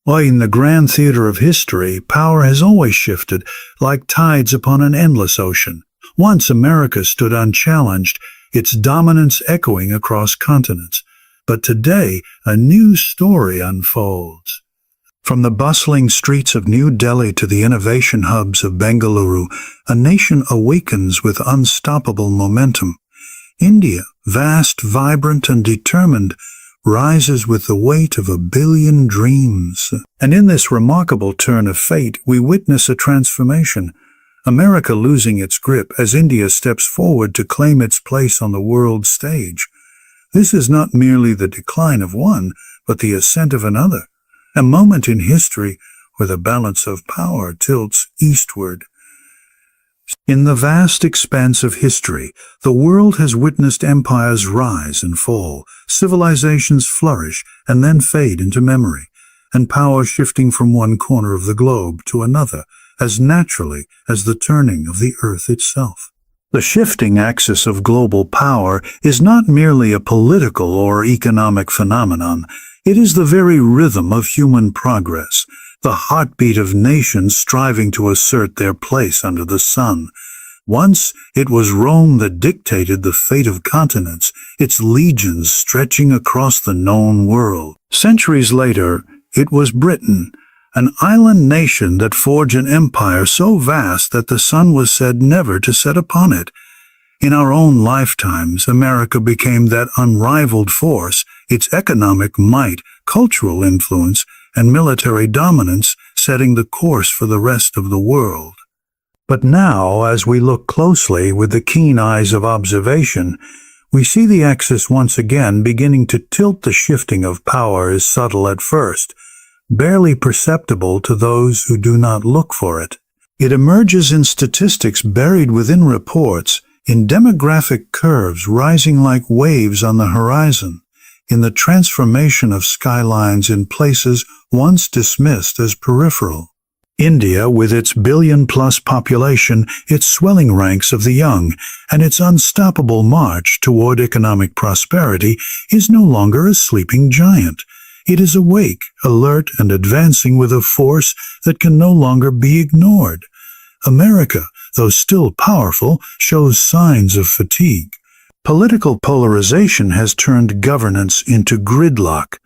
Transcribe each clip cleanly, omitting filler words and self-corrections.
Why, in the grand theater of history, power has always shifted, like tides upon an endless ocean. Once America stood unchallenged, its dominance echoing across continents. But today, a new story unfolds. From the bustling streets of New Delhi to the innovation hubs of Bengaluru, a nation awakens with unstoppable momentum. India, vast, vibrant, and determined, rises with the weight of 1 billion dreams. And in this remarkable turn of fate, we witness a transformation. America losing its grip as India steps forward to claim its place on the world stage. This is not merely the decline of one, but the ascent of another. A moment in history where the balance of power tilts eastward. In the vast expanse of history, the world has witnessed empires rise and fall, civilizations flourish and then fade into memory, and power shifting from one corner of the globe to another as naturally as the turning of the earth itself. The shifting axis of global power is not merely a political or economic phenomenon. It is the very rhythm of human progress, the heartbeat of nations striving to assert their place under the sun. Once it was Rome that dictated the fate of continents, its legions stretching across the known world. Centuries later, it was Britain, an island nation that forged an empire so vast that the sun was said never to set upon it. In our own lifetimes, America became that unrivaled force, its economic might, cultural influence, and military dominance setting the course for the rest of the world. But now, as we look closely with the keen eyes of observation, we see the axis once again beginning to tilt. The shifting of power is subtle at first, barely perceptible to those who do not look for it. It emerges in statistics buried within reports, in demographic curves rising like waves on the horizon, in the transformation of skylines in places once dismissed as peripheral. India, with its billion-plus population, its swelling ranks of the young, and its unstoppable march toward economic prosperity, is no longer a sleeping giant. It is awake, alert, and advancing with a force that can no longer be ignored. America, though still powerful, shows signs of fatigue. Political polarization has turned governance into gridlock.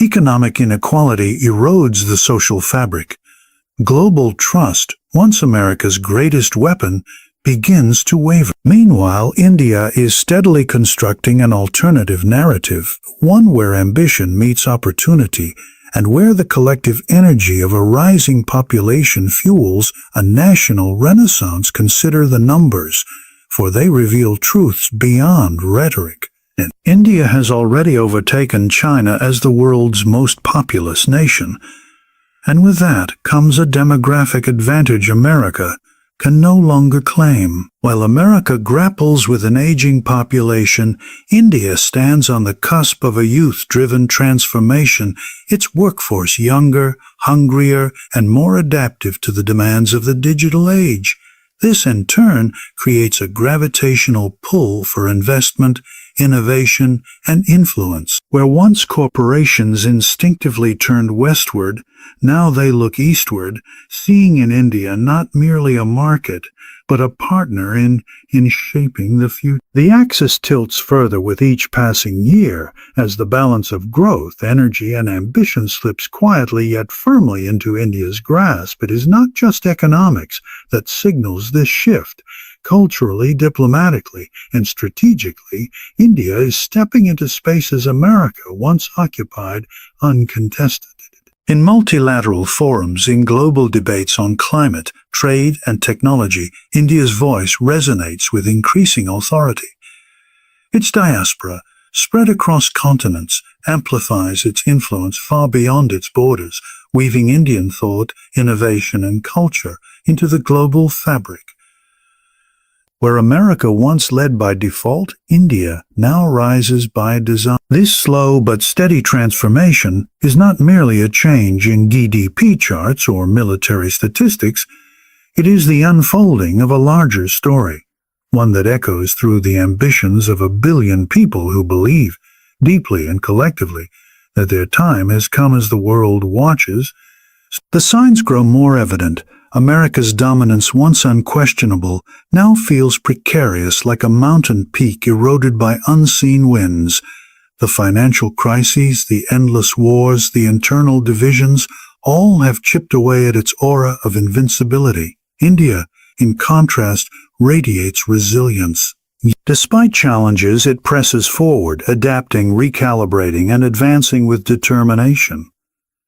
Economic inequality erodes the social fabric. Global trust, once America's greatest weapon, begins to waver. Meanwhile, India is steadily constructing an alternative narrative, one where ambition meets opportunity, and where the collective energy of a rising population fuels a national renaissance. Consider the numbers, for they reveal truths beyond rhetoric. And India has already overtaken China as the world's most populous nation. And with that comes a demographic advantage America can no longer claim. While America grapples with an aging population, India stands on the cusp of a youth-driven transformation, its workforce younger, hungrier, and more adaptive to the demands of the digital age. This, in turn, creates a gravitational pull for investment, innovation, and influence. Where once corporations instinctively turned westward, now they look eastward, seeing in India not merely a market, but a partner in shaping the future. The axis tilts further with each passing year, as the balance of growth, energy, and ambition slips quietly yet firmly into India's grasp. It is not just economics that signals this shift. Culturally, diplomatically, and strategically, India is stepping into spaces America once occupied uncontested. In multilateral forums, in global debates on climate, trade, and technology, India's voice resonates with increasing authority. Its diaspora, spread across continents, amplifies its influence far beyond its borders, weaving Indian thought, innovation, and culture into the global fabric. Where America once led by default, India now rises by design. This slow but steady transformation is not merely a change in GDP charts or military statistics. It is the unfolding of a larger story, one that echoes through the ambitions of 1 billion people who believe, deeply and collectively, that their time has come as the world watches. The signs grow more evident. America's dominance, once unquestionable, now feels precarious, like a mountain peak eroded by unseen winds. The financial crises, the endless wars, the internal divisions, all have chipped away at its aura of invincibility. India, in contrast, radiates resilience. Despite challenges, it presses forward, adapting, recalibrating, and advancing with determination.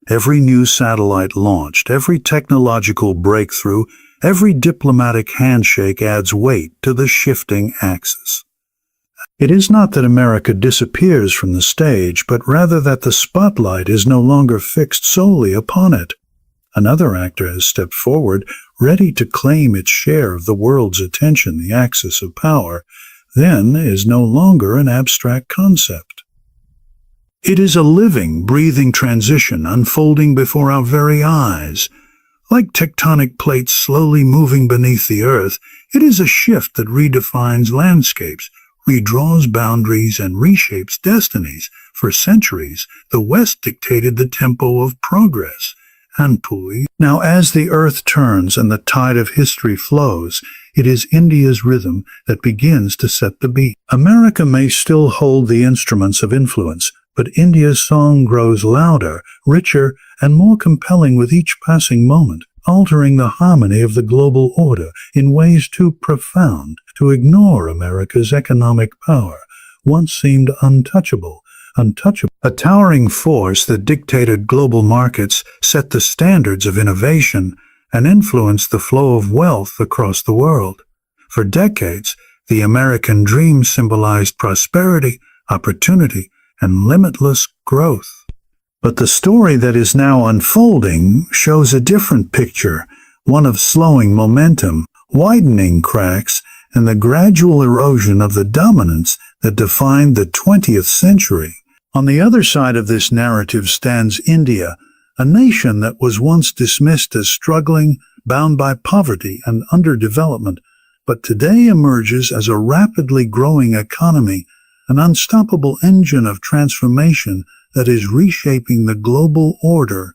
Every new satellite launched, every technological breakthrough, every diplomatic handshake adds weight to the shifting axis. It is not that America disappears from the stage, but rather that the spotlight is no longer fixed solely upon it. Another actor has stepped forward, ready to claim its share of the world's attention. The axis of power, then, is no longer an abstract concept. It is a living, breathing transition unfolding before our very eyes. Like tectonic plates slowly moving beneath the earth, it is a shift that redefines landscapes, redraws boundaries, and reshapes destinies. For centuries, the West dictated the tempo of progress. Now, as the earth turns and the tide of history flows, it is India's rhythm that begins to set the beat. America may still hold the instruments of influence, but India's song grows louder, richer, and more compelling with each passing moment, altering the harmony of the global order in ways too profound to ignore. America's economic power once seemed untouchable. A towering force that dictated global markets, set the standards of innovation, and influenced the flow of wealth across the world. For decades, the American dream symbolized prosperity, opportunity, and limitless growth. But the story that is now unfolding shows a different picture, one of slowing momentum, widening cracks, and the gradual erosion of the dominance that defined the 20th century. On the other side of this narrative stands India, a nation that was once dismissed as struggling, bound by poverty and underdevelopment, but today emerges as a rapidly growing economy, an unstoppable engine of transformation that is reshaping the global order.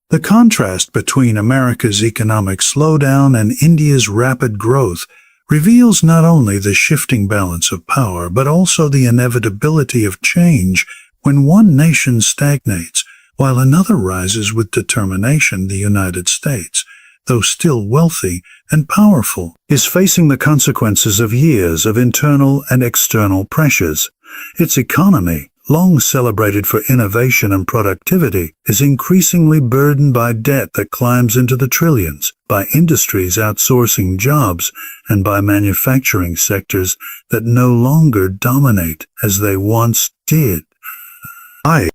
The contrast between America's economic slowdown and India's rapid growth reveals not only the shifting balance of power, but also the inevitability of change. When one nation stagnates, while another rises with determination. The United States, though still wealthy and powerful, is facing the consequences of years of internal and external pressures. Its economy, long celebrated for innovation and productivity, is increasingly burdened by debt that climbs into the trillions, by industries outsourcing jobs, and by manufacturing sectors that no longer dominate as they once did.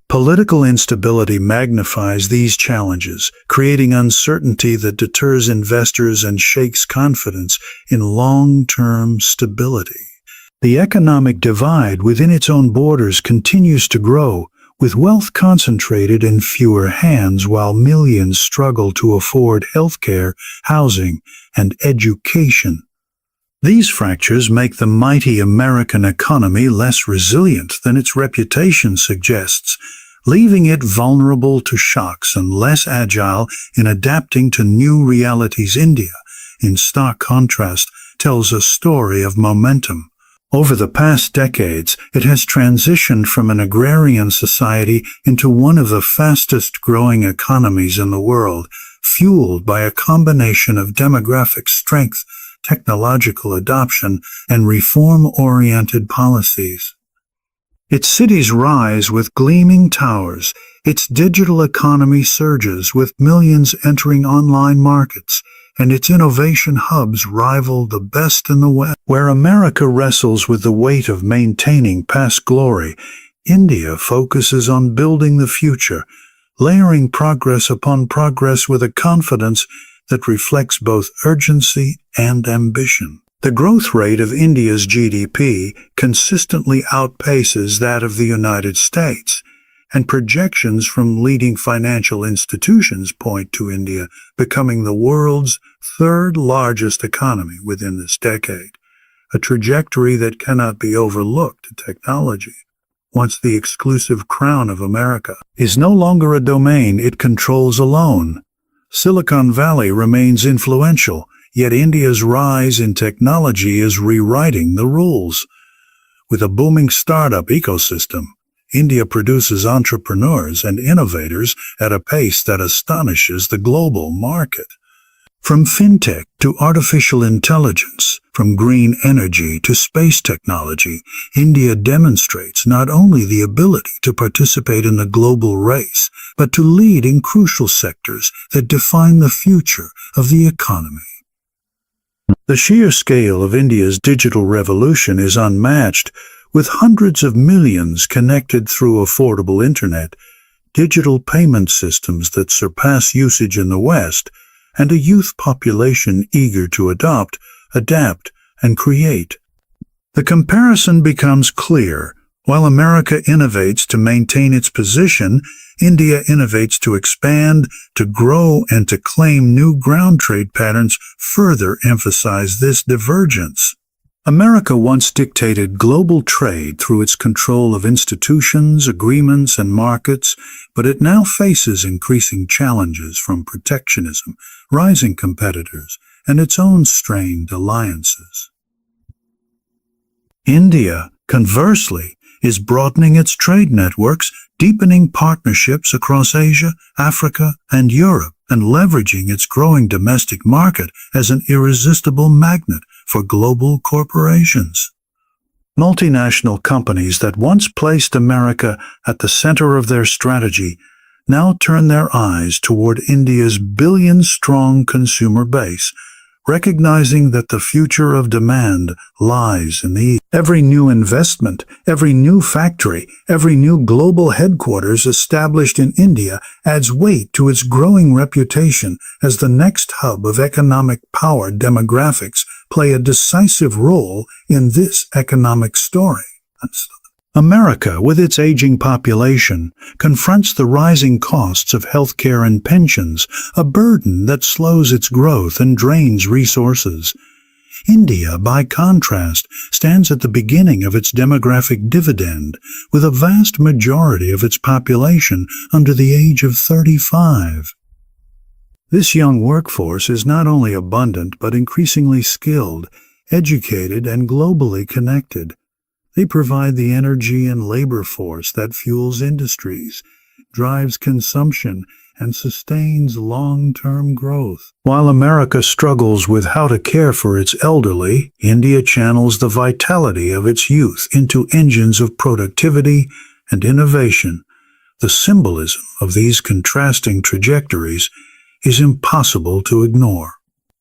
Political instability magnifies these challenges, creating uncertainty that deters investors and shakes confidence in long-term stability. The economic divide within its own borders continues to grow, with wealth concentrated in fewer hands while millions struggle to afford healthcare, housing, and education. These fractures make the mighty American economy less resilient than its reputation suggests, leaving it vulnerable to shocks and less agile in adapting to new realities. India, in stark contrast, tells a story of momentum. Over the past decades, it has transitioned from an agrarian society into one of the fastest-growing economies in the world, fueled by a combination of demographic strength, technological adoption, and reform-oriented policies. Its cities rise with gleaming towers, its digital economy surges with millions entering online markets, and its innovation hubs rival the best in the West. Where America wrestles with the weight of maintaining past glory, India focuses on building the future, layering progress upon progress with a confidence that reflects both urgency and ambition. The growth rate of India's GDP consistently outpaces that of the United States, and projections from leading financial institutions point to India becoming the world's third largest economy within this decade, a trajectory that cannot be overlooked in technology. once the exclusive crown of America, is no longer a domain it controls alone. Silicon Valley remains influential, yet India's rise in technology is rewriting the rules. With a booming startup ecosystem, India produces entrepreneurs and innovators at a pace that astonishes the global market. From fintech to artificial intelligence, from green energy to space technology, India demonstrates not only the ability to participate in the global race, but to lead in crucial sectors that define the future of the economy. The sheer scale of India's digital revolution is unmatched. With hundreds of millions connected through affordable internet, digital payment systems that surpass usage in the West, and a youth population eager to adopt, adapt, and create. The comparison becomes clear. While America innovates to maintain its position, India innovates to expand, to grow, and to claim new ground. Trade patterns further emphasize this divergence. America once dictated global trade through its control of institutions, agreements, and markets, but it now faces increasing challenges from protectionism, rising competitors, and its own strained alliances. India, conversely, is broadening its trade networks, deepening partnerships across Asia, Africa, and Europe, and leveraging its growing domestic market as an irresistible magnet for global corporations. Multinational companies that once placed America at the center of their strategy now turn their eyes toward India's billion-strong consumer base, recognizing that the future of demand lies in the East. Every new investment, every new factory, every new global headquarters established in India adds weight to its growing reputation as the next hub of economic power. Demographics play a decisive role in this economic story. America, with its aging population, confronts the rising costs of healthcare and pensions, a burden that slows its growth and drains resources. India, by contrast, stands at the beginning of its demographic dividend, with a vast majority of its population under the age of 35. This young workforce is not only abundant but increasingly skilled, educated, and globally connected. They provide the energy and labor force that fuels industries, drives consumption, and sustains long-term growth. While America struggles with how to care for its elderly, India channels the vitality of its youth into engines of productivity and innovation. The symbolism of these contrasting trajectories is impossible to ignore.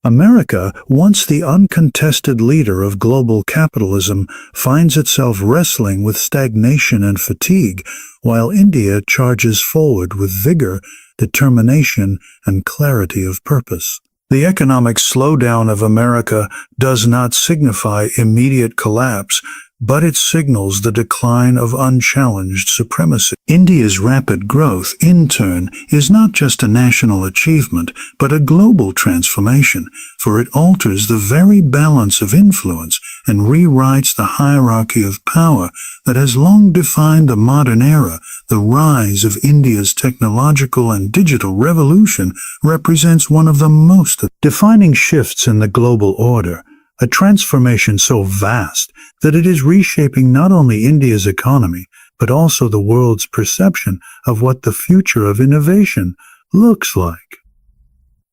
America, once the uncontested leader of global capitalism, finds itself wrestling with stagnation and fatigue, while India charges forward with vigor, determination, and clarity of purpose. The economic slowdown of America does not signify immediate collapse, but it signals the decline of unchallenged supremacy. India's rapid growth, in turn, is not just a national achievement, but a global transformation, for it alters the very balance of influence and rewrites the hierarchy of power that has long defined the modern era. The rise of India's technological and digital revolution represents one of the most defining shifts in the global order, a transformation so vast that it is reshaping not only India's economy, but also the world's perception of what the future of innovation looks like.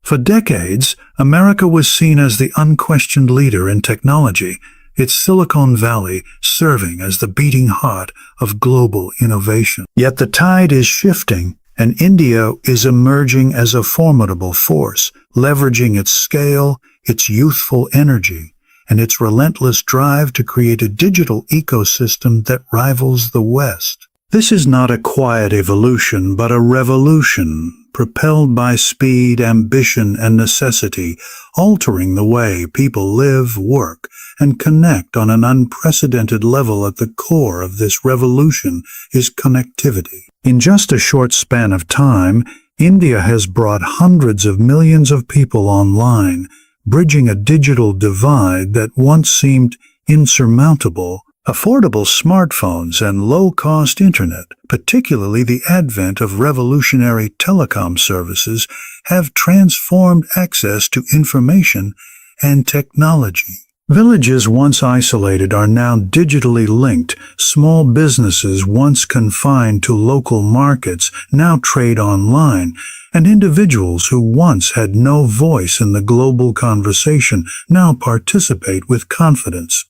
For decades, America was seen as the unquestioned leader in technology, its Silicon Valley serving as the beating heart of global innovation. Yet the tide is shifting, and India is emerging as a formidable force, leveraging its scale, its youthful energy, and its relentless drive to create a digital ecosystem that rivals the West. This is not a quiet evolution, but a revolution, propelled by speed, ambition, and necessity, altering the way people live, work, and connect on an unprecedented level. At the core of this revolution is connectivity. In just a short span of time, India has brought hundreds of millions of people online, bridging a digital divide that once seemed insurmountable. Affordable smartphones and low-cost internet, particularly the advent of revolutionary telecom services, have transformed access to information and technology. Villages once isolated are now digitally linked. Small businesses once confined to local markets now trade online, and individuals who once had no voice in the global conversation now participate with confidence.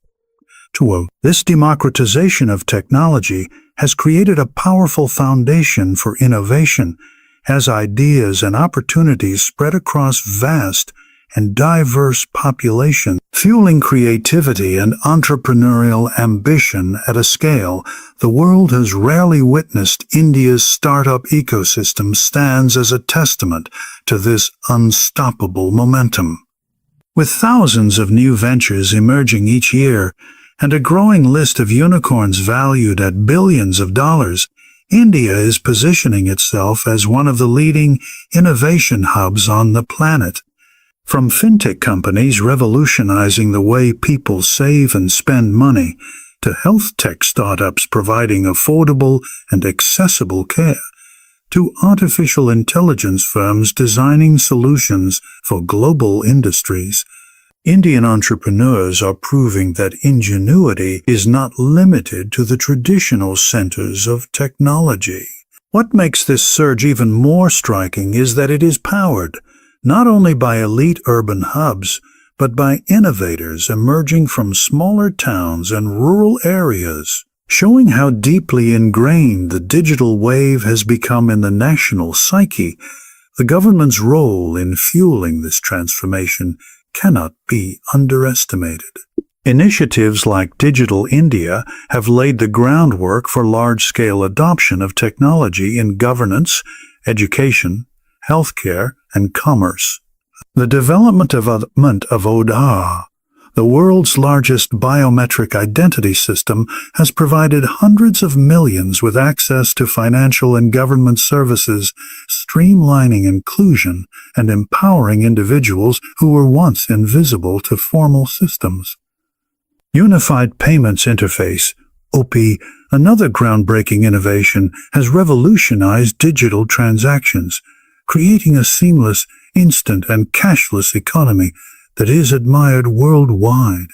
This democratization of technology has created a powerful foundation for innovation as ideas and opportunities spread across vast and diverse populations, fueling creativity and entrepreneurial ambition at a scale the world has rarely witnessed. India's startup ecosystem stands as a testament to this unstoppable momentum. With thousands of new ventures emerging each year, and a growing list of unicorns valued at billions of dollars, India is positioning itself as one of the leading innovation hubs on the planet. From fintech companies revolutionizing the way people save and spend money, to health tech startups providing affordable and accessible care, to artificial intelligence firms designing solutions for global industries, Indian entrepreneurs are proving that ingenuity is not limited to the traditional centers of technology. What makes this surge even more striking is that it is powered not only by elite urban hubs, but by innovators emerging from smaller towns and rural areas, showing how deeply ingrained the digital wave has become in the national psyche. The government's role in fueling this transformation cannot be underestimated. Initiatives like Digital India have laid the groundwork for large-scale adoption of technology in governance, education, healthcare, and commerce. The development of Aadhaar, the world's largest biometric identity system, has provided hundreds of millions with access to financial and government services, streamlining inclusion and empowering individuals who were once invisible to formal systems. Unified Payments Interface, OPI, another groundbreaking innovation, has revolutionized digital transactions, creating a seamless, instant, and cashless economy that is admired worldwide.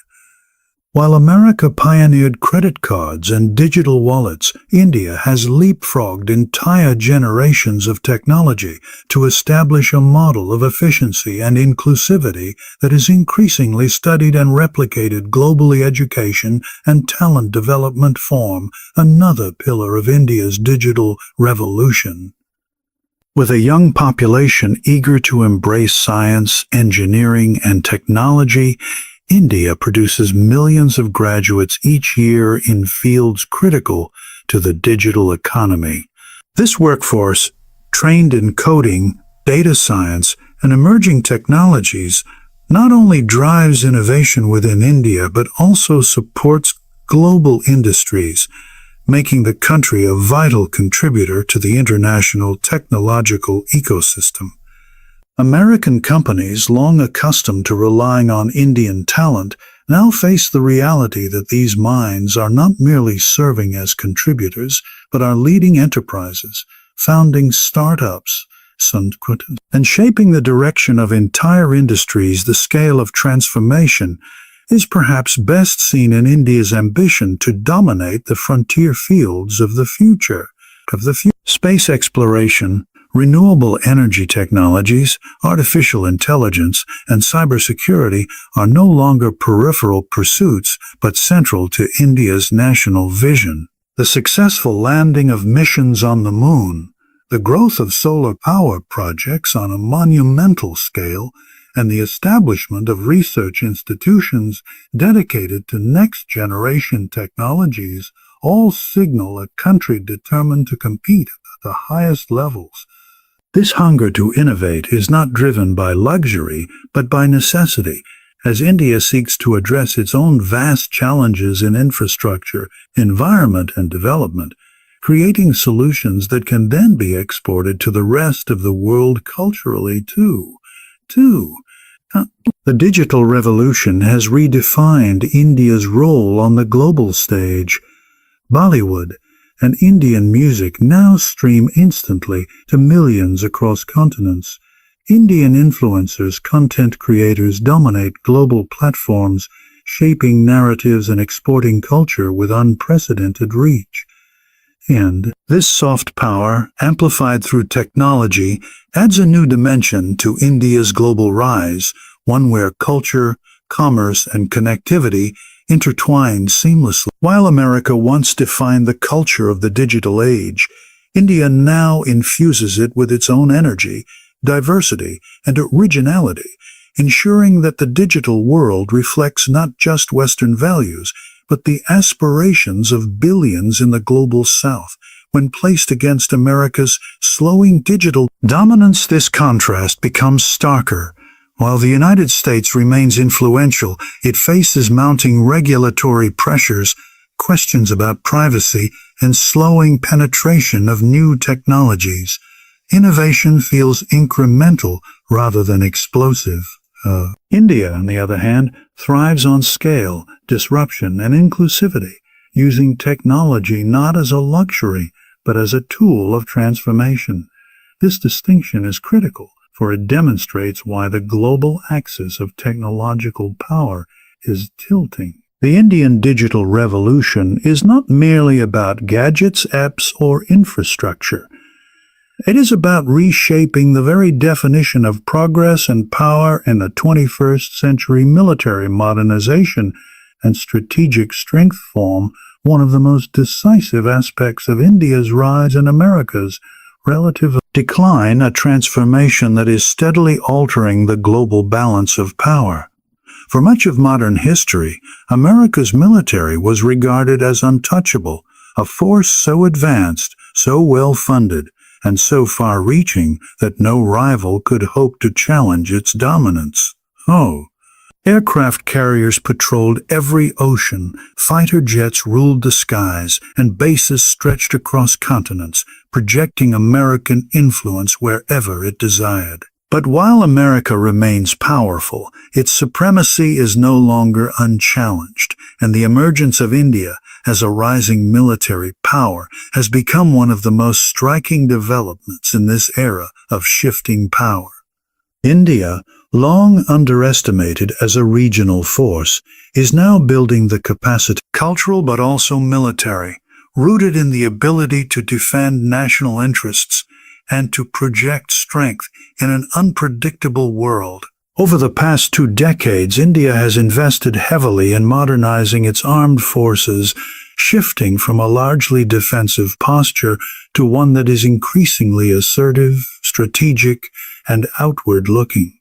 While America pioneered credit cards and digital wallets, India has leapfrogged entire generations of technology to establish a model of efficiency and inclusivity that is increasingly studied and replicated globally. Education and talent development form another pillar of India's digital revolution. With a young population eager to embrace science, engineering, and technology, India produces millions of graduates each year in fields critical to the digital economy. This workforce, trained in coding, data science, and emerging technologies, not only drives innovation within India but also supports global industries, making the country a vital contributor to the international technological ecosystem. American companies, long accustomed to relying on Indian talent, now face the reality that these minds are not merely serving as contributors, but are leading enterprises, founding startups, and shaping the direction of entire industries. The scale of transformation is perhaps best seen in India's ambition to dominate the frontier fields of the future. Space exploration, renewable energy technologies, artificial intelligence, and cybersecurity are no longer peripheral pursuits but central to India's national vision. The successful landing of missions on the moon, the growth of solar power projects on a monumental scale, and the establishment of research institutions dedicated to next-generation technologies all signal a country determined to compete at the highest levels. This hunger to innovate is not driven by luxury, but by necessity, as India seeks to address its own vast challenges in infrastructure, environment, and development, creating solutions that can then be exported to the rest of the world culturally too. The digital revolution has redefined India's role on the global stage. Bollywood and Indian music now stream instantly to millions across continents. Indian influencers, content creators dominate global platforms, shaping narratives and exporting culture with unprecedented reach. And this soft power, amplified through technology, adds a new dimension to India's global rise, one where culture, commerce, and connectivity intertwine seamlessly. While America once defined the culture of the digital age, India now infuses it with its own energy, diversity, and originality, ensuring that the digital world reflects not just Western values, but the aspirations of billions in the global South. When placed against America's slowing digital dominance, this contrast becomes starker. While the United States remains influential, it faces mounting regulatory pressures, questions about privacy, and slowing penetration of new technologies. Innovation feels incremental rather than explosive. India, on the other hand, thrives on scale, disruption, and inclusivity, using technology not as a luxury, but as a tool of transformation. This distinction is critical, for it demonstrates why the global axis of technological power is tilting. The Indian digital revolution is not merely about gadgets, apps, or infrastructure. It is about reshaping the very definition of progress and power in the 21st century. Military modernization and strategic strength form one of the most decisive aspects of India's rise and America's relative decline, a transformation that is steadily altering the global balance of power. For much of modern history, America's military was regarded as untouchable, a force so advanced, so well-funded, and so far-reaching that no rival could hope to challenge its dominance. Aircraft carriers patrolled every ocean, fighter jets ruled the skies, and bases stretched across continents, projecting American influence wherever it desired. But while America remains powerful, its supremacy is no longer unchallenged, and the emergence of India as a rising military power has become one of the most striking developments in this era of shifting power. India, long underestimated as a regional force, is now building the capacity, cultural but also military, rooted in the ability to defend national interests and to project strength in an unpredictable world. Over the past 2 decades, India has invested heavily in modernizing its armed forces, shifting from a largely defensive posture to one that is increasingly assertive, strategic, and outward-looking.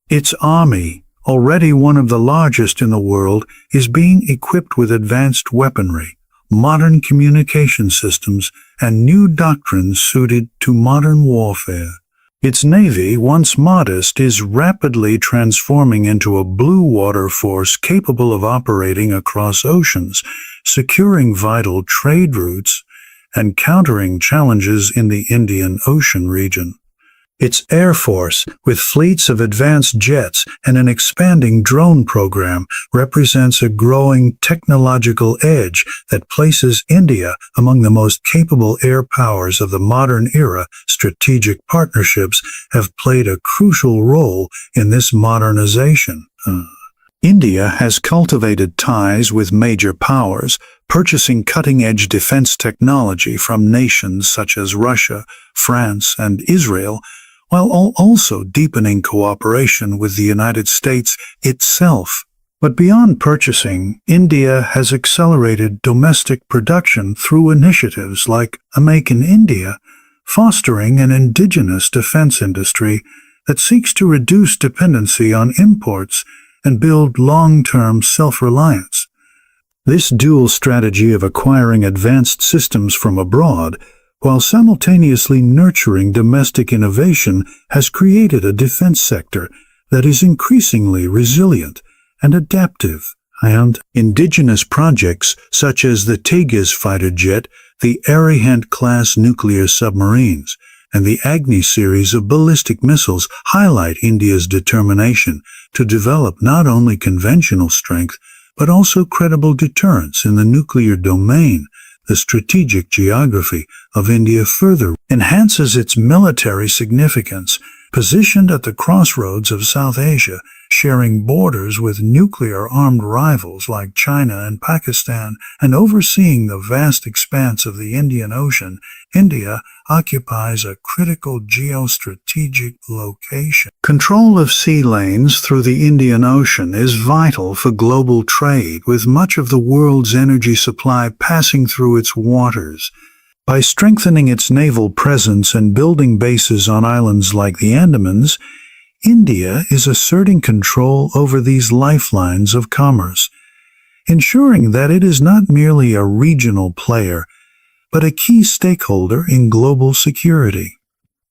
Its army, already one of the largest in the world, is being equipped with advanced weaponry, modern communication systems, and new doctrines suited to modern warfare. Its navy, once modest, is rapidly transforming into a blue water force capable of operating across oceans, securing vital trade routes, and countering challenges in the Indian Ocean region. Its Air Force, with fleets of advanced jets and an expanding drone program, represents a growing technological edge that places India among the most capable air powers of the modern era. Strategic partnerships have played a crucial role in this modernization. India has cultivated ties with major powers, purchasing cutting-edge defense technology from nations such as Russia, France, and Israel, while also deepening cooperation with the United States itself. But beyond purchasing, India has accelerated domestic production through initiatives like Make in India, fostering an indigenous defense industry that seeks to reduce dependency on imports and build long-term self-reliance. This dual strategy of acquiring advanced systems from abroad while simultaneously nurturing domestic innovation has created a defense sector that is increasingly resilient and adaptive. And indigenous projects such as the Tejas fighter jet, the Arihant-class nuclear submarines, and the Agni series of ballistic missiles highlight India's determination to develop not only conventional strength, but also credible deterrence in the nuclear domain. The strategic geography of India further enhances its military significance. Positioned at the crossroads of South Asia, sharing borders with nuclear-armed rivals like China and Pakistan, and overseeing the vast expanse of the Indian Ocean, India occupies a critical geostrategic location. Control of sea lanes through the Indian Ocean is vital for global trade, with much of the world's energy supply passing through its waters. By strengthening its naval presence and building bases on islands like the Andamans, India is asserting control over these lifelines of commerce, ensuring that it is not merely a regional player, but a key stakeholder in global security.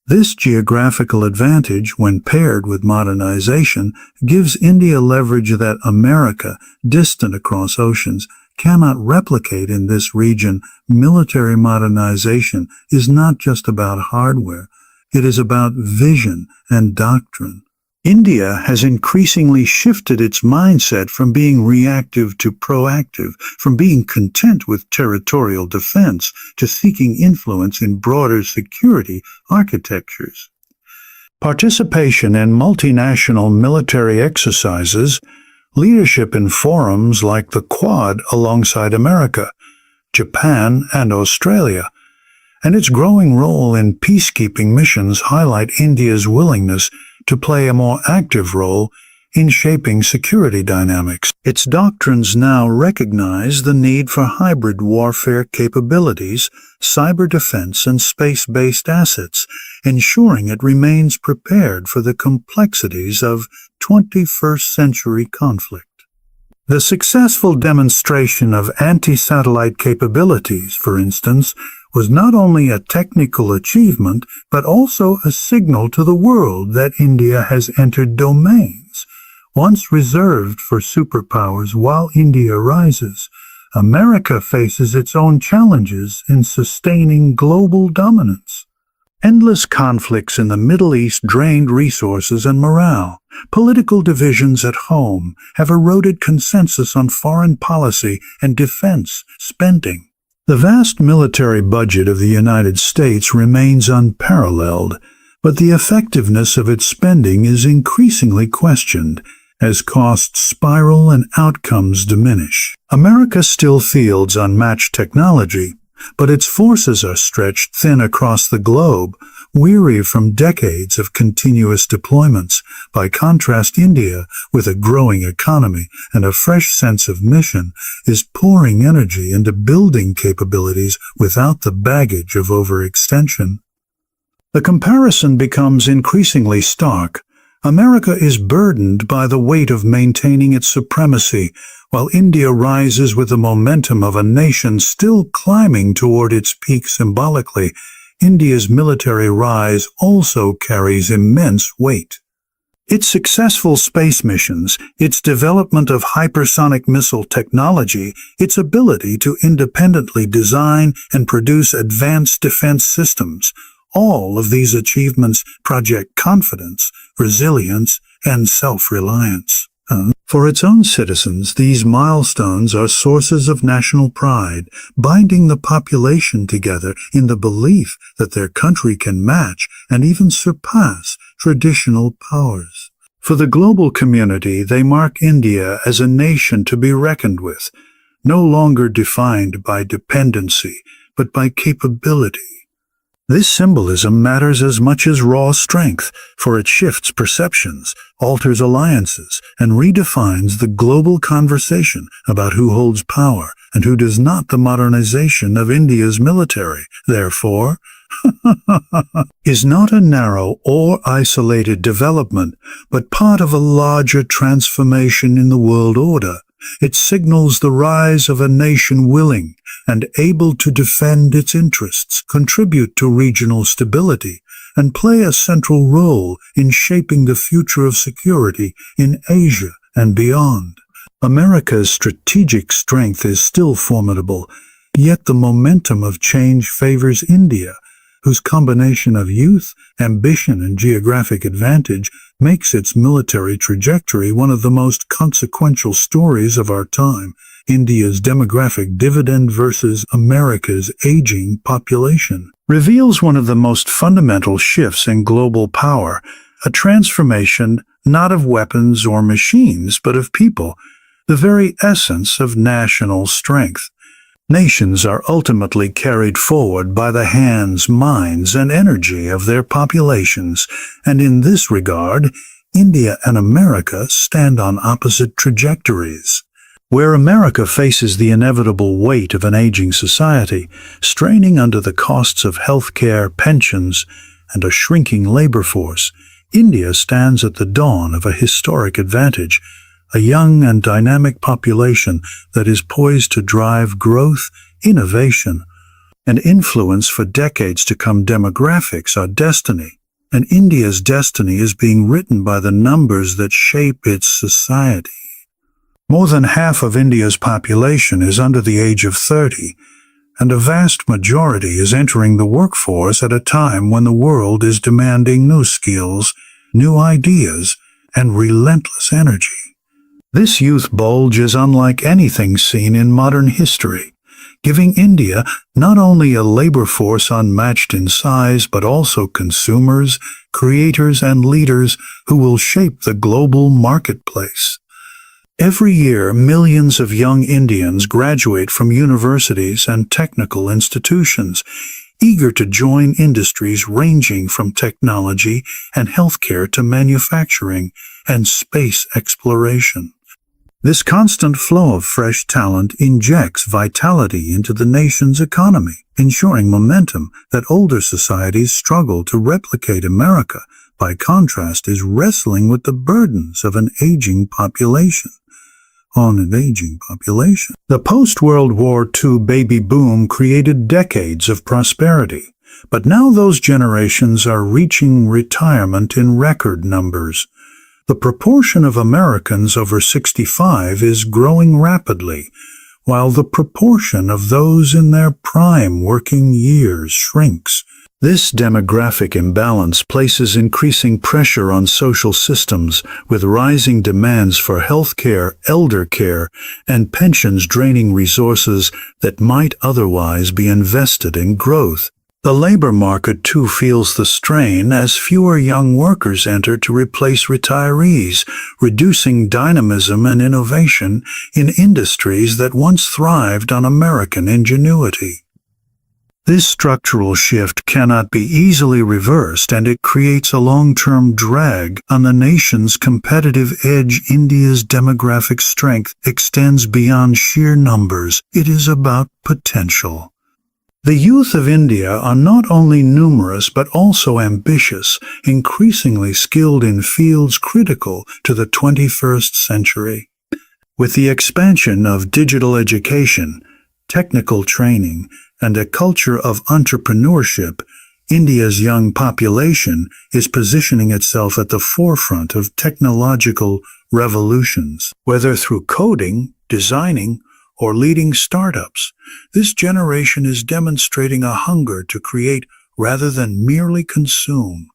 This geographical advantage, when paired with modernization, gives India leverage that America, distant across oceans, cannot replicate in this region. Military modernization is not just about hardware, it is about vision and doctrine. India has increasingly shifted its mindset from being reactive to proactive, from being content with territorial defense to seeking influence in broader security architectures. Participation in multinational military exercises, leadership in forums like the Quad alongside America, Japan, and Australia, and its growing role in peacekeeping missions highlight India's willingness to play a more active role in shaping security dynamics. Its doctrines now recognize the need for hybrid warfare capabilities, cyber defense, and space-based assets, ensuring it remains prepared for the complexities of 21st century conflict. The successful demonstration of anti-satellite capabilities, for instance, was not only a technical achievement, but also a signal to the world that India has entered domains once reserved for superpowers. While India rises, America faces its own challenges in sustaining global dominance. Endless conflicts in the Middle East drained resources and morale. Political divisions at home have eroded consensus on foreign policy and defense spending. The vast military budget of the United States remains unparalleled, but the effectiveness of its spending is increasingly questioned as costs spiral and outcomes diminish. America still fields unmatched technology, but its forces are stretched thin across the globe, weary from decades of continuous deployments. By contrast, India, with a growing economy and a fresh sense of mission, is pouring energy into building capabilities without the baggage of overextension. The comparison becomes increasingly stark. America is burdened by the weight of maintaining its supremacy, while India rises with the momentum of a nation still climbing toward its peak symbolically. India's military rise also carries immense weight. Its successful space missions, its development of hypersonic missile technology, its ability to independently design and produce advanced defense systems, all of these achievements project confidence, resilience, and self-reliance. For its own citizens, these milestones are sources of national pride, binding the population together in the belief that their country can match and even surpass traditional powers. For the global community, they mark India as a nation to be reckoned with, no longer defined by dependency, but by capability. This symbolism matters as much as raw strength, for it shifts perceptions, alters alliances, and redefines the global conversation about who holds power and who does not. The modernization of India's military, therefore, is not a narrow or isolated development, but part of a larger transformation in the world order. It signals the rise of a nation willing and able to defend its interests, contribute to regional stability, and play a central role in shaping the future of security in Asia and beyond. America's strategic strength is still formidable, yet the momentum of change favors India, whose combination of youth, ambition, and geographic advantage makes its military trajectory one of the most consequential stories of our time. India's demographic dividend versus America's aging population reveals one of the most fundamental shifts in global power, a transformation not of weapons or machines, but of people, the very essence of national strength. Nations are ultimately carried forward by the hands, minds, and energy of their populations, and in this regard, India and America stand on opposite trajectories. Where America faces the inevitable weight of an aging society, straining under the costs of healthcare, pensions, and a shrinking labor force, India stands at the dawn of a historic advantage, a young and dynamic population that is poised to drive growth, innovation, and influence for decades to come. Demographics are destiny, and India's destiny is being written by the numbers that shape its society. More than half of India's population is under the age of 30, and a vast majority is entering the workforce at a time when the world is demanding new skills, new ideas, and relentless energy. This youth bulge is unlike anything seen in modern history, giving India not only a labor force unmatched in size, but also consumers, creators, and leaders who will shape the global marketplace. Every year, millions of young Indians graduate from universities and technical institutions, eager to join industries ranging from technology and healthcare to manufacturing and space exploration. This constant flow of fresh talent injects vitality into the nation's economy, ensuring momentum that older societies struggle to replicate. America, by contrast, is wrestling with the burdens of an aging population. The post-World War II baby boom created decades of prosperity, but now those generations are reaching retirement in record numbers. The proportion of Americans over 65 is growing rapidly, while the proportion of those in their prime working years shrinks. This demographic imbalance places increasing pressure on social systems, with rising demands for healthcare, elder care, and pensions draining resources that might otherwise be invested in growth. The labor market too feels the strain as fewer young workers enter to replace retirees, reducing dynamism and innovation in industries that once thrived on American ingenuity. This structural shift cannot be easily reversed, and it creates a long-term drag on the nation's competitive edge. India's demographic strength extends beyond sheer numbers. It is about potential. The youth of India are not only numerous but also ambitious, increasingly skilled in fields critical to the 21st century. With the expansion of digital education, technical training, and a culture of entrepreneurship, India's young population is positioning itself at the forefront of technological revolutions. Whether through coding, designing, or leading startups, this generation is demonstrating a hunger to create rather than merely consume.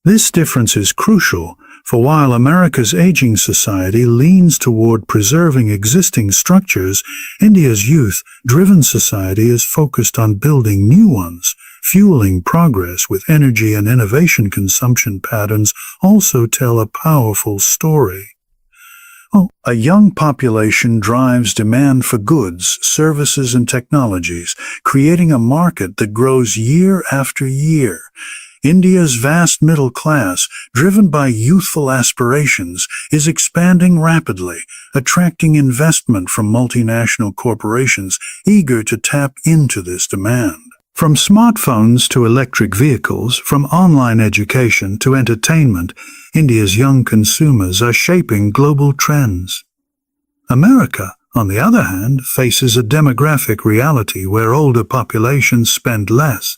This difference is crucial, for while America's aging society leans toward preserving existing structures, India's youth-driven society is focused on building new ones, fueling progress with energy and innovation. Consumption patterns also tell a powerful story. A young population drives demand for goods, services, and technologies, creating a market that grows year after year. India's vast middle class, driven by youthful aspirations, is expanding rapidly, attracting investment from multinational corporations eager to tap into this demand. From smartphones to electric vehicles, from online education to entertainment, India's young consumers are shaping global trends. America, on the other hand, faces a demographic reality where older populations spend less,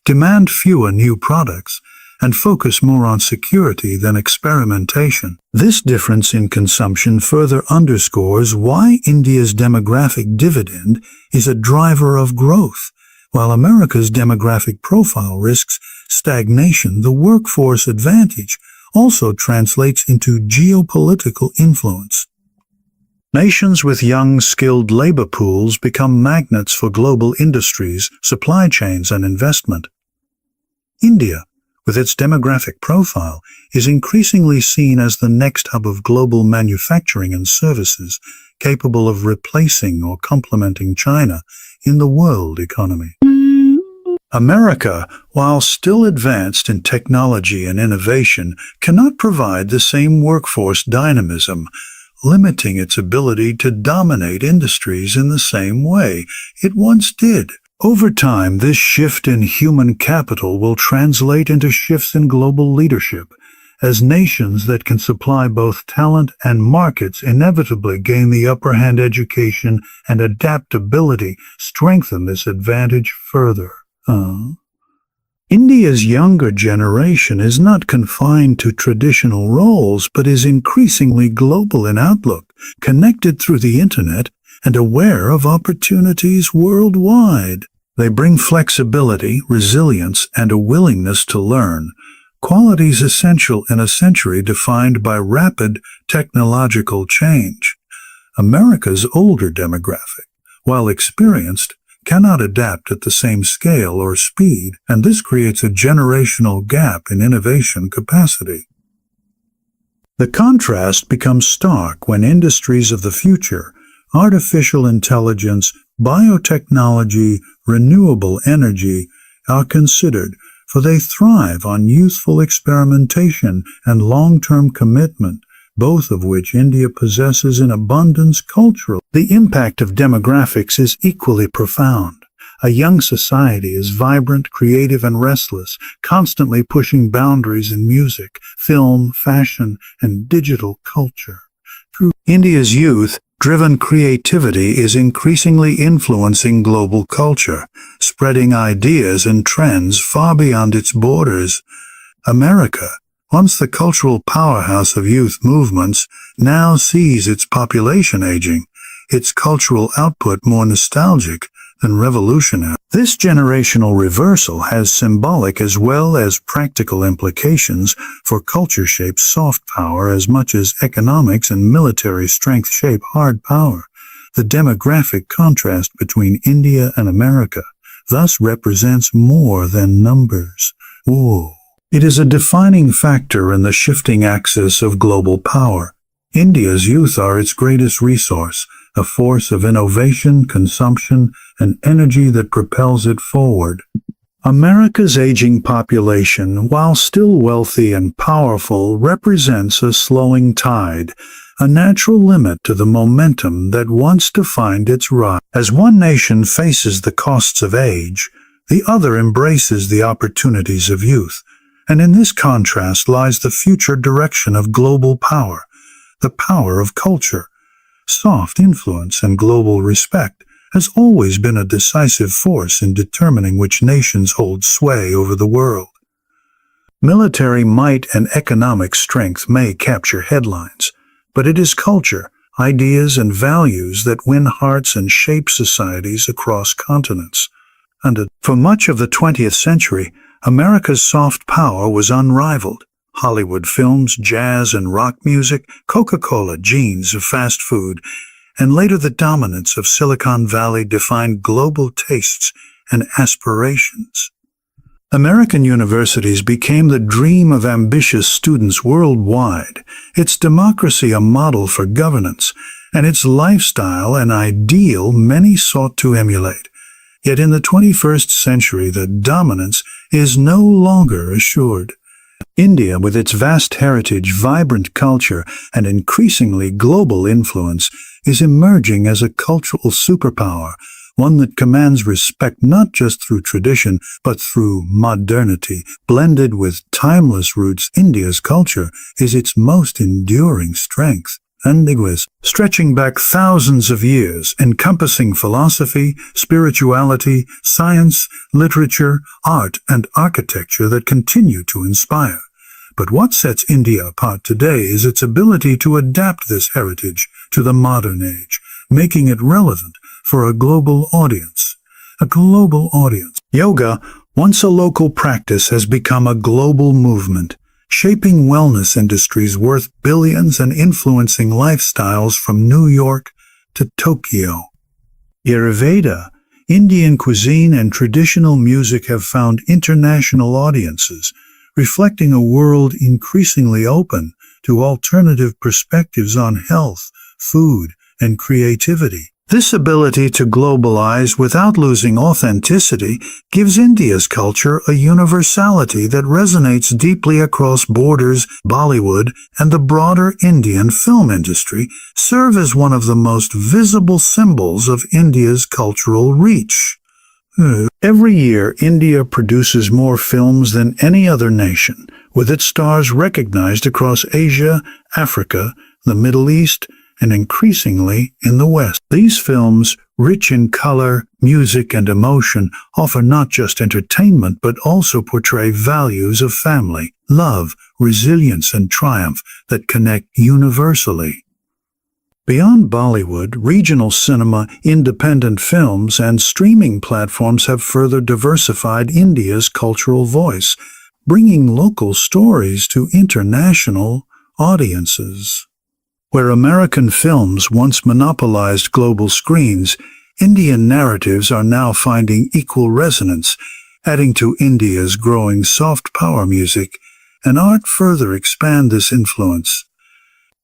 demand fewer new products, and focus more on security than experimentation. This difference in consumption further underscores why India's demographic dividend is a driver of growth. While America's demographic profile risks stagnation, the workforce advantage also translates into geopolitical influence. Nations with young, skilled labor pools become magnets for global industries, supply chains, and investment. India, with its demographic profile, is increasingly seen as the next hub of global manufacturing and services, capable of replacing or complementing China in the world economy. America, while still advanced in technology and innovation, cannot provide the same workforce dynamism, limiting its ability to dominate industries in the same way it once did. Over time, this shift in human capital will translate into shifts in global leadership, as nations that can supply both talent and markets inevitably gain the upper hand. Education and adaptability strengthen this advantage further. India's younger generation is not confined to traditional roles, but is increasingly global in outlook, connected through the internet, and aware of opportunities worldwide. They bring flexibility, resilience, and a willingness to learn, qualities essential in a century defined by rapid technological change. America's older demographic, while experienced, cannot adapt at the same scale or speed, and this creates a generational gap in innovation capacity. The contrast becomes stark when industries of the future, artificial intelligence, biotechnology, renewable energy, are considered, for they thrive on youthful experimentation and long-term commitment, both of which India possesses in abundance culturally. The impact of demographics is equally profound. A young society is vibrant, creative, and restless, constantly pushing boundaries in music, film, fashion, and digital culture. Through India's youth-driven creativity is increasingly influencing global culture, spreading ideas and trends far beyond its borders. America, once the cultural powerhouse of youth movements, now sees its population aging, its cultural output more nostalgic than revolutionary. This generational reversal has symbolic as well as practical implications, for culture shapes soft power as much as economics and military strength shape hard power. The demographic contrast between India and America thus represents more than numbers. It is a defining factor in the shifting axis of global power. India's youth are its greatest resource, a force of innovation, consumption, and energy that propels it forward. America's aging population, while still wealthy and powerful, represents a slowing tide, a natural limit to the momentum that once defined its rise. As one nation faces the costs of age, the other embraces the opportunities of youth. And in this contrast lies the future direction of global power, the power of culture. Soft influence and global respect has always been a decisive force in determining which nations hold sway over the world. Military might and economic strength may capture headlines, but it is culture, ideas, and values that win hearts and shape societies across continents. And for much of the 20th century, America's soft power was unrivaled. Hollywood films, jazz and rock music, Coca-Cola, jeans, fast food, and later the dominance of Silicon Valley defined global tastes and aspirations. American universities became the dream of ambitious students worldwide, its democracy a model for governance, and its lifestyle an ideal many sought to emulate. Yet in the 21st century, the dominance is no longer assured. India, with its vast heritage, vibrant culture, and increasingly global influence, is emerging as a cultural superpower, one that commands respect not just through tradition, but through modernity. Blended with timeless roots, India's culture is its most enduring strength. Ambiguous, stretching back thousands of years, encompassing philosophy, spirituality, science, literature, art, and architecture that continue to inspire. But what sets India apart today is its ability to adapt this heritage to the modern age, making it relevant for a global audience. a global audience. Yoga, once a local practice, has become a global movement, shaping wellness industries worth billions and influencing lifestyles from New York to Tokyo. Ayurveda, Indian cuisine and traditional music have found international audiences, reflecting a world increasingly open to alternative perspectives on health, food, and creativity. This ability to globalize without losing authenticity gives India's culture a universality that resonates deeply across borders. Bollywood and the broader Indian film industry serve as one of the most visible symbols of India's cultural reach. Every year, India produces more films than any other nation, with its stars recognized across Asia, Africa, the Middle East, and increasingly in the West. These films, rich in color, music, and emotion, offer not just entertainment but also portray values of family, love, resilience, and triumph that connect universally. Beyond Bollywood, regional cinema, independent films, and streaming platforms have further diversified India's cultural voice, bringing local stories to international audiences. Where American films once monopolized global screens, Indian narratives are now finding equal resonance, adding to India's growing soft power music and art further expand this influence.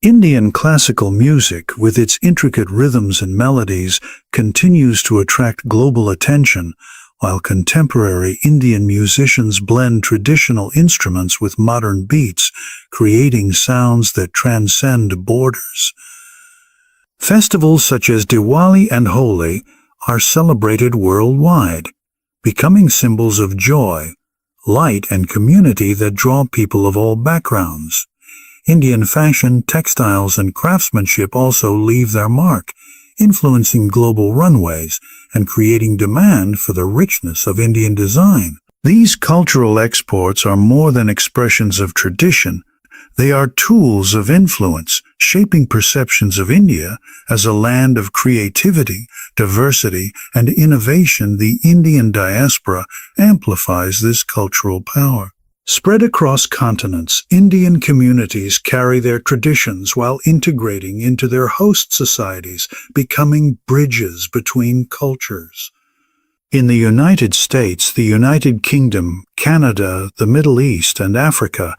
Indian classical music, with its intricate rhythms and melodies, continues to attract global attention, while contemporary Indian musicians blend traditional instruments with modern beats, creating sounds that transcend borders. Festivals such as Diwali and Holi are celebrated worldwide, becoming symbols of joy, light, and community that draw people of all backgrounds. Indian fashion, textiles, and craftsmanship also leave their mark, influencing global runways and creating demand for the richness of Indian design. These cultural exports are more than expressions of tradition. They are tools of influence, shaping perceptions of India as a land of creativity, diversity, and innovation. The Indian diaspora amplifies this cultural power. Spread across continents, Indian communities carry their traditions while integrating into their host societies, becoming bridges between cultures. In the United States, the United Kingdom, Canada, the Middle East, and Africa,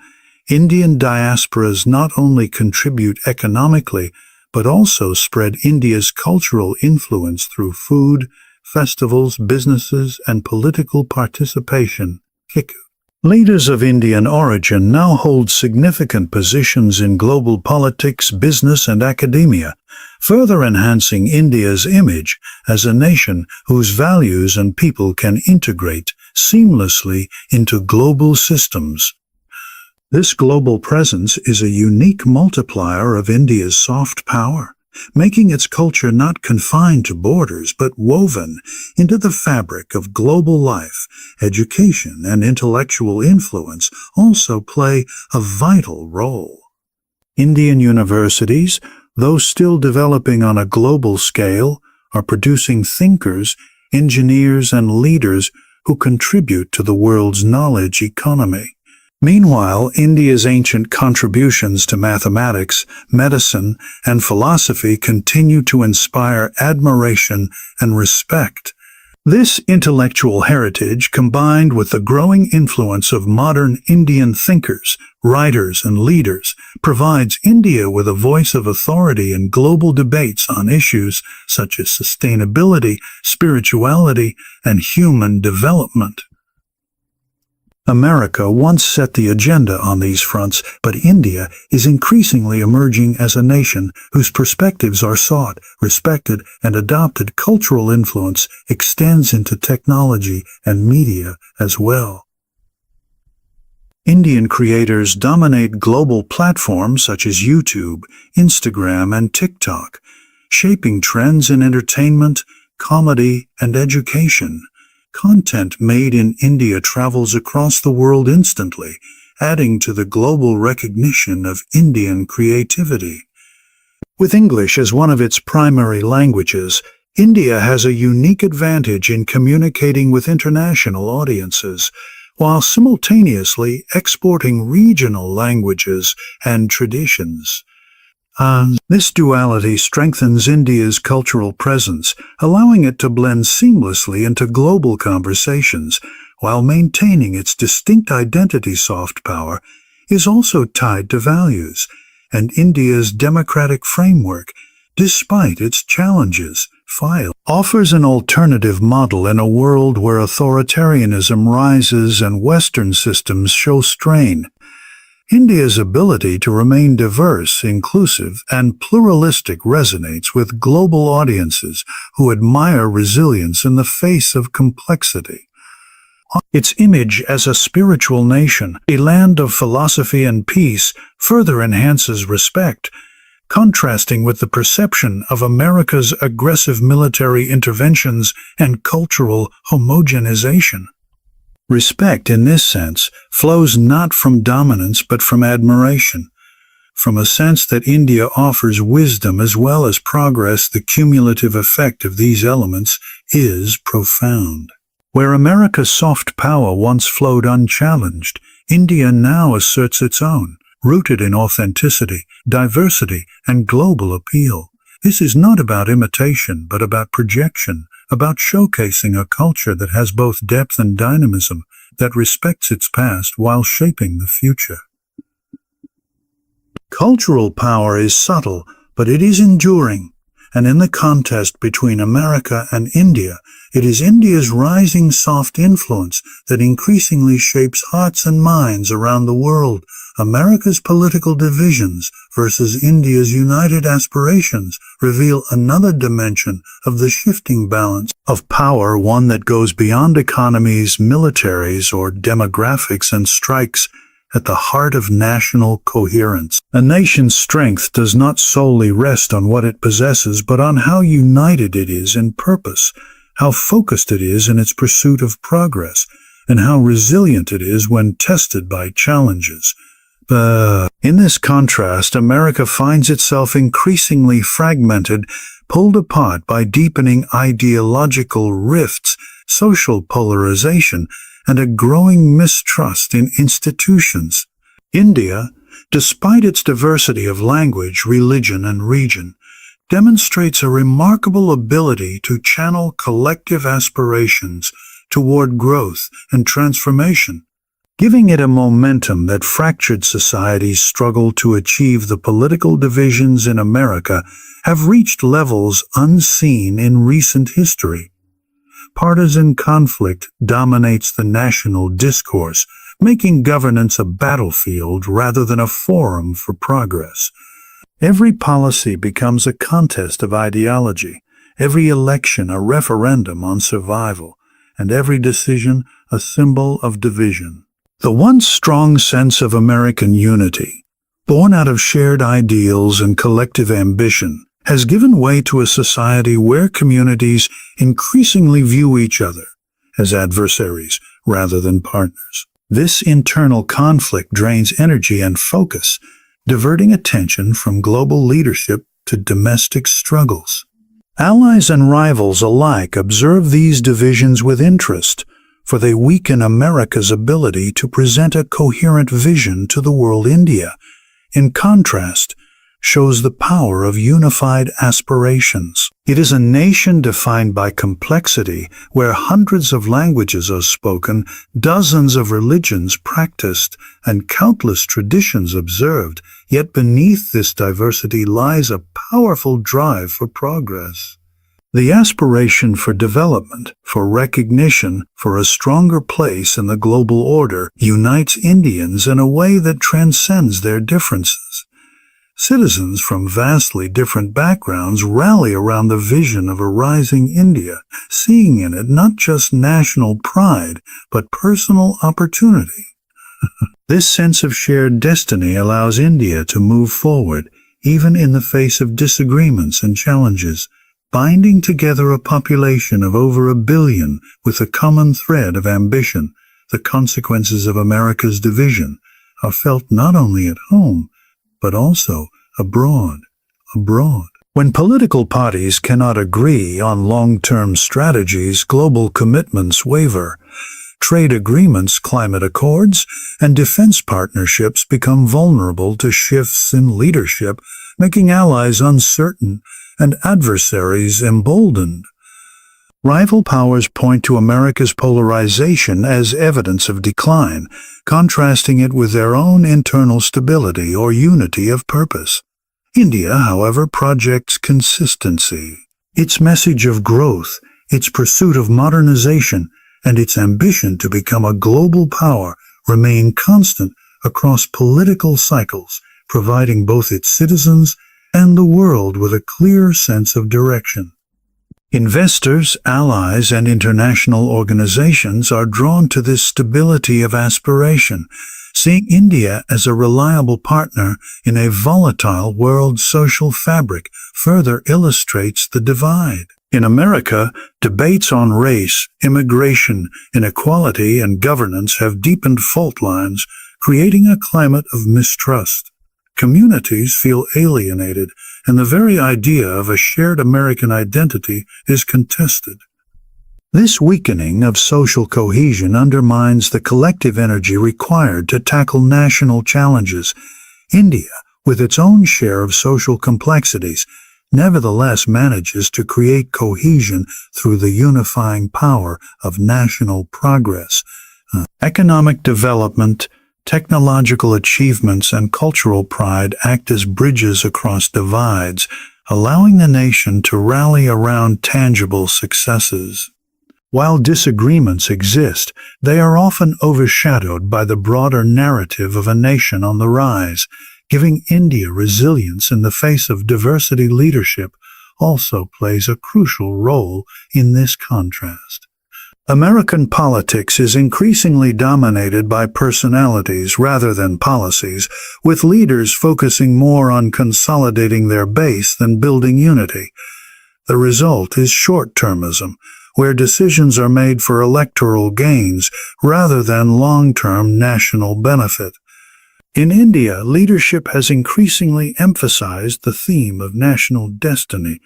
Indian diasporas not only contribute economically, but also spread India's cultural influence through food, festivals, businesses, and political participation. Leaders of Indian origin now hold significant positions in global politics, business, and academia, further enhancing India's image as a nation whose values and people can integrate seamlessly into global systems. This global presence is a unique multiplier of India's soft power, making its culture not confined to borders but woven into the fabric of global life. Education and intellectual influence also play a vital role. Indian universities, though still developing on a global scale, are producing thinkers, engineers, and leaders who contribute to the world's knowledge economy. Meanwhile, India's ancient contributions to mathematics, medicine, and philosophy continue to inspire admiration and respect. This intellectual heritage, combined with the growing influence of modern Indian thinkers, writers, and leaders, provides India with a voice of authority in global debates on issues such as sustainability, spirituality, and human development. America once set the agenda on these fronts, but India is increasingly emerging as a nation whose perspectives are sought, respected, and adopted. Cultural influence extends into technology and media as well. Indian creators dominate global platforms such as YouTube, Instagram, and TikTok, shaping trends in entertainment, comedy, and education. Content made in India travels across the world instantly, adding to the global recognition of Indian creativity. With English as one of its primary languages, India has a unique advantage in communicating with international audiences, while simultaneously exporting regional languages and traditions. This duality strengthens India's cultural presence, allowing it to blend seamlessly into global conversations, while maintaining its distinct identity. Soft power is also tied to values, and India's democratic framework, despite its challenges, offers an alternative model in a world where authoritarianism rises and Western systems show strain. India's ability to remain diverse, inclusive, and pluralistic resonates with global audiences who admire resilience in the face of complexity. Its image as a spiritual nation, a land of philosophy and peace, further enhances respect, contrasting with the perception of America's aggressive military interventions and cultural homogenization. Respect, in this sense, flows not from dominance but from admiration. From a sense that India offers wisdom as well as progress, the cumulative effect of these elements is profound. Where America's soft power once flowed unchallenged, India now asserts its own, rooted in authenticity, diversity, and global appeal. This is not about imitation, but about projection, about showcasing a culture that has both depth and dynamism, that respects its past while shaping the future. Cultural power is subtle, but it is enduring, and in the contest between America and India, it is India's rising soft influence that increasingly shapes hearts and minds around the world. America's political divisions versus India's united aspirations reveal another dimension of the shifting balance of power, one that goes beyond economies, militaries, or demographics and strikes at the heart of national coherence. A nation's strength does not solely rest on what it possesses, but on how united it is in purpose, how focused it is in its pursuit of progress, and how resilient it is when tested by challenges. In this contrast, America finds itself increasingly fragmented, pulled apart by deepening ideological rifts, social polarization, and a growing mistrust in institutions. India, despite its diversity of language, religion, and region, demonstrates a remarkable ability to channel collective aspirations toward growth and transformation, giving it a momentum that fractured societies struggle to achieve. The political divisions in America have reached levels unseen in recent history. Partisan conflict dominates the national discourse, making governance a battlefield rather than a forum for progress. Every policy becomes a contest of ideology, every election a referendum on survival, and every decision a symbol of division. The once strong sense of American unity, born out of shared ideals and collective ambition, has given way to a society where communities increasingly view each other as adversaries rather than partners. This internal conflict drains energy and focus, diverting attention from global leadership to domestic struggles. Allies and rivals alike observe these divisions with interest, for they weaken America's ability to present a coherent vision to the world. India, in contrast, shows the power of unified aspirations. It is a nation defined by complexity, where hundreds of languages are spoken, dozens of religions practiced, and countless traditions observed, yet beneath this diversity lies a powerful drive for progress. The aspiration for development, for recognition, for a stronger place in the global order unites Indians in a way that transcends their differences. Citizens from vastly different backgrounds rally around the vision of a rising India, seeing in it not just national pride, but personal opportunity. This sense of shared destiny allows India to move forward, even in the face of disagreements and challenges, binding together a population of over 1 billion with a common thread of ambition. The consequences of America's division are felt not only at home, but also abroad. When political parties cannot agree on long-term strategies, global commitments waver. Trade agreements, climate accords, and defense partnerships become vulnerable to shifts in leadership, making allies uncertain and adversaries emboldened. Rival powers point to America's polarization as evidence of decline, contrasting it with their own internal stability or unity of purpose. India, however, projects consistency. Its message of growth, its pursuit of modernization, and its ambition to become a global power remain constant across political cycles, providing both its citizens and the world with a clear sense of direction. Investors, allies, and international organizations are drawn to this stability of aspiration, seeing India as a reliable partner in a volatile world social fabric further illustrates the divide. In America, debates on race, immigration, inequality, and governance have deepened fault lines, creating a climate of mistrust. Communities feel alienated, and the very idea of a shared American identity is contested. This weakening of social cohesion undermines the collective energy required to tackle national challenges. India, with its own share of social complexities, nevertheless manages to create cohesion through the unifying power of national progress. Economic development, technological achievements, and cultural pride act as bridges across divides, allowing the nation to rally around tangible successes. While disagreements exist, they are often overshadowed by the broader narrative of a nation on the rise. Giving India resilience in the face of diversity leadership also plays a crucial role in this contrast. American politics is increasingly dominated by personalities rather than policies, with leaders focusing more on consolidating their base than building unity. The result is short-termism, where decisions are made for electoral gains rather than long-term national benefit. In India, leadership has increasingly emphasized the theme of national destiny,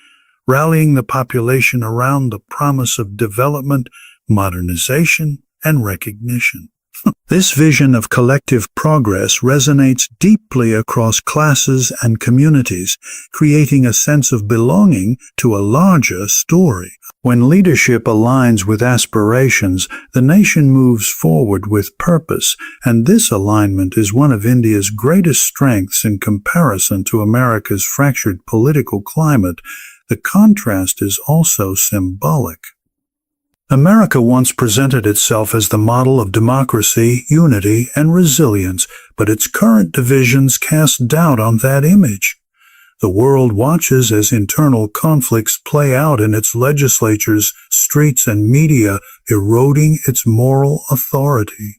rallying the population around the promise of development, modernization, and recognition. This vision of collective progress resonates deeply across classes and communities, creating a sense of belonging to a larger story. When leadership aligns with aspirations, the nation moves forward with purpose, and this alignment is one of India's greatest strengths in comparison to America's fractured political climate. The contrast is also symbolic. America once presented itself as the model of democracy, unity, and resilience, but its current divisions cast doubt on that image. The world watches as internal conflicts play out in its legislatures, streets, and media, eroding its moral authority.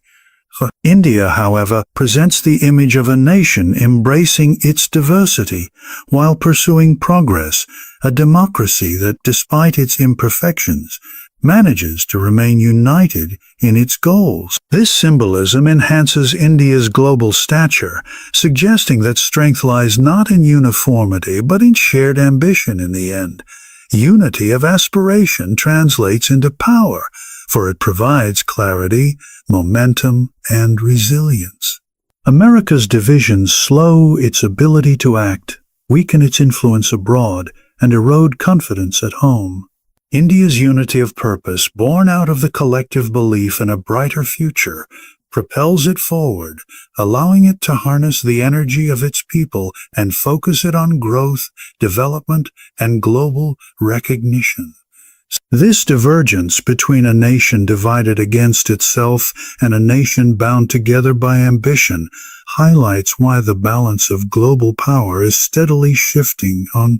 India, however, presents the image of a nation embracing its diversity while pursuing progress, a democracy that, despite its imperfections, manages to remain united in its goals. This symbolism enhances India's global stature, suggesting that strength lies not in uniformity but in shared ambition in the end. Unity of aspiration translates into power, for it provides clarity, momentum, and resilience. America's divisions slow its ability to act, weaken its influence abroad, and erode confidence at home. India's unity of purpose, born out of the collective belief in a brighter future, propels it forward, allowing it to harness the energy of its people and focus it on growth, development, and global recognition. This divergence between a nation divided against itself and a nation bound together by ambition highlights why the balance of global power is steadily shifting on